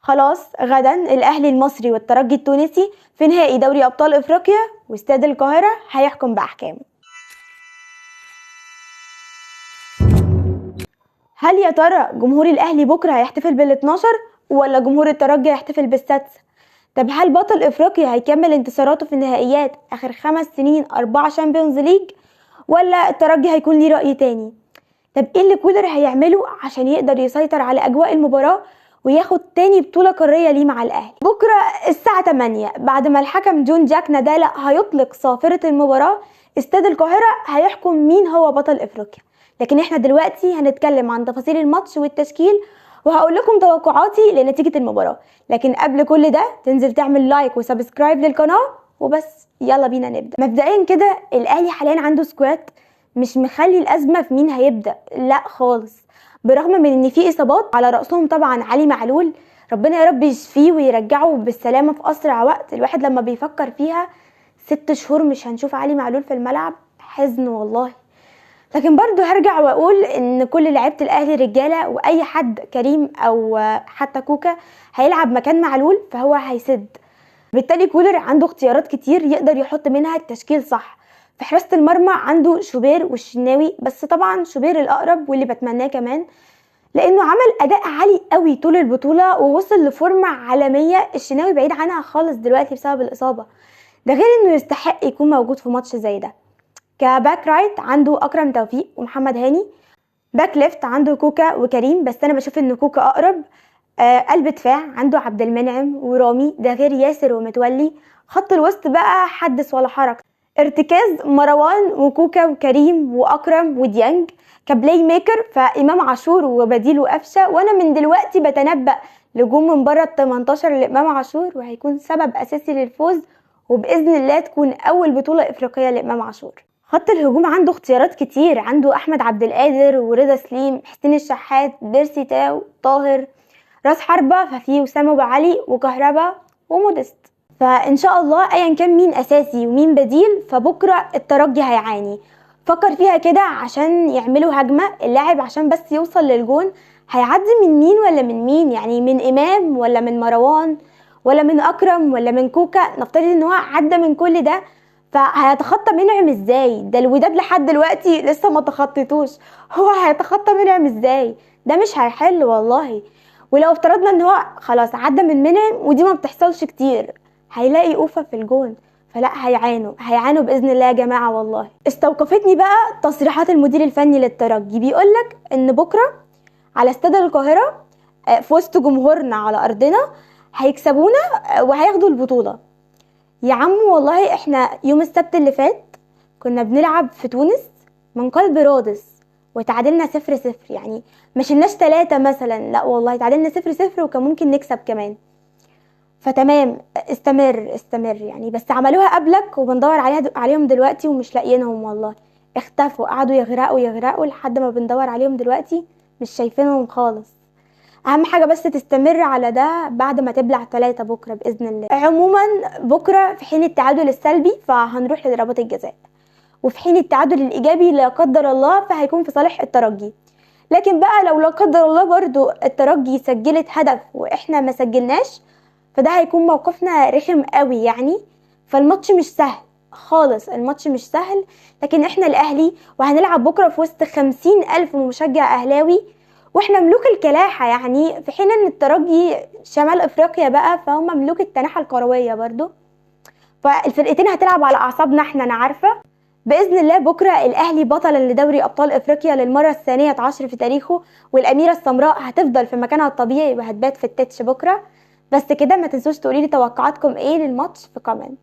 خلاص غدا الاهلي المصري والترجي التونسي في نهائي دوري ابطال افريقيا، واستاد القاهره هيحكم باحكامه. هل يا ترى جمهور الاهلي بكره هيحتفل بال12 ولا جمهور الترجي هيحتفل بالسادسه؟ طب هل بطل افريقيا هيكمل انتصاراته في النهائيات اخر 5 سنين 4 شامبيونز ليج، ولا الترجي هيكون ليه رأي تاني؟ طب ايه اللي كولر هيعمله عشان يقدر يسيطر على اجواء المباراة وياخد تاني بطولة قارية ليه مع الاهلي؟ بكرة الساعة 8 بعد ما الحكم جون جاك نادالا هيطلق صافرة المباراة، استاد القاهرة هيحكم مين هو بطل افريقيا. لكن احنا دلوقتي هنتكلم عن تفاصيل الماتش والتشكيل، وهقول لكم توقعاتي لنتيجة المباراة. لكن قبل كل ده تنزل تعمل لايك وسبسكرايب للقناة وبس. يلا بينا نبدأ. مبدئيا كده الاهلي حاليا عنده سكواد مش مخلي الازمة في مين هيبدأ، لا خالص، برغم من ان في اصابات على رأسهم طبعا علي معلول، ربنا يا رب يشفيه ويرجعه بالسلامة في اسرع وقت. الواحد لما بيفكر فيها 6 شهور مش هنشوف علي معلول في الملعب، حزن والله. لكن برضو هرجع واقول ان كل لعيبه الاهلي رجاله، واي حد كريم او حتى كوكا هيلعب مكان معلول فهو هيسد. بالتالي كولر عنده اختيارات كتير يقدر يحط منها التشكيل صح. في حراسه المرمى عنده شوبير والشناوي، بس طبعا شوبير الاقرب واللي بتمناه كمان، لانه عمل اداء عالي قوي طول البطوله ووصل لفورمه عالميه. الشناوي بعيد عنها خالص دلوقتي بسبب الاصابه، ده غير انه يستحق يكون موجود في ماتش زي ده. كباك رايت عنده اكرم توفيق ومحمد هاني. باك ليفت عنده كوكا وكريم، بس انا بشوف ان كوكا اقرب. قلب دفاع عنده عبد المنعم ورامي، ده غير ياسر ومتولي. خط الوسط بقى حدث ولا حرج، ارتكاز مروان وكوكا وكريم واكرم وديانج. كبلاي ميكر فامام عاشور وبديله قفشه، وانا من دلوقتي بتنبأ لجوم من بره ال18 لامام عاشور، وهيكون سبب اساسي للفوز، وباذن الله تكون اول بطوله افريقيه لامام عاشور. خط الهجوم عنده اختيارات كتير، عنده احمد عبد القادر ورضا سليم، حسين الشحات، بيرسي تاو، طاهر. راس حربة ففي وسام ابو علي وكهربا ومودست. فان شاء الله ايا كان مين اساسي ومين بديل، فبكره الترجي هيعاني. فكر فيها كده، عشان يعملوا هجمه اللاعب عشان بس يوصل للجون هيعدي من مين ولا من مين؟ يعني من امام ولا من مروان ولا من اكرم ولا من كوكا؟ نفترض ان هو عدى من كل ده، فهيتخطى منعم ازاي؟ ده الوداد لحد دلوقتي لسه ما تخطيتوش، هو هيتخطى منعم ازاي؟ ده مش هيحل والله. ولو افترضنا ان هو خلاص عدى من منعم، ودي ما بتحصلش كتير، هيلاقي اوفا في الجون، فلا هيعانوا باذن الله يا جماعه. والله استوقفتني بقى تصريحات المدير الفني للترجي، بيقولك ان بكره على استاد القاهره في وسط جمهورنا على ارضنا هيكسبونا وهياخدوا البطوله. يا عم والله احنا يوم السبت اللي فات كنا بنلعب في تونس من قلب رادس وتعادلنا 0-0، يعني ما شلناش 3 مثلا، لا والله تعادلنا 0-0 وكان ممكن نكسب كمان. فتمام، استمر يعني، بس عملوها قبلك وبندور عليهم دلوقتي ومش لاقيينهم والله، اختفوا، قعدوا يغرقوا لحد ما بندور عليهم دلوقتي مش شايفينهم خالص. اهم حاجة بس تستمر على ده بعد ما تبلع 3 بكرة بإذن الله. عموما بكرة في حين التعادل السلبي فهنروح لضربات الجزاء، وفي حين التعادل الإيجابي لا قدر الله فهيكون في صالح الترجي. لكن بقى لو لا قدر الله برضو الترجي سجلت هدف واحنا ما سجلناش، فده هيكون موقفنا رخم قوي يعني. فالماتش مش سهل خالص، الماتش مش سهل، لكن احنا الأهلي وهنلعب بكرة في وسط 50,000 مشجع أهلاوي، واحنا ملوك الكلاحة يعني، في حين ان الترجي شمال افريقيا بقى فهم ملوك التناحة الكروية برضو. فالفرقتين هتلعب على اعصابنا احنا، انا عارفة. باذن الله بكرة الاهلي بطلا لدوري ابطال افريقيا للمرة الثانية عشر في تاريخه، والاميرة السمراء هتفضل في مكانها الطبيعي وهتبات في التتش بكرة. بس كده، ما تنسوش تقولي لي توقعاتكم ايه للماتش في كومنت.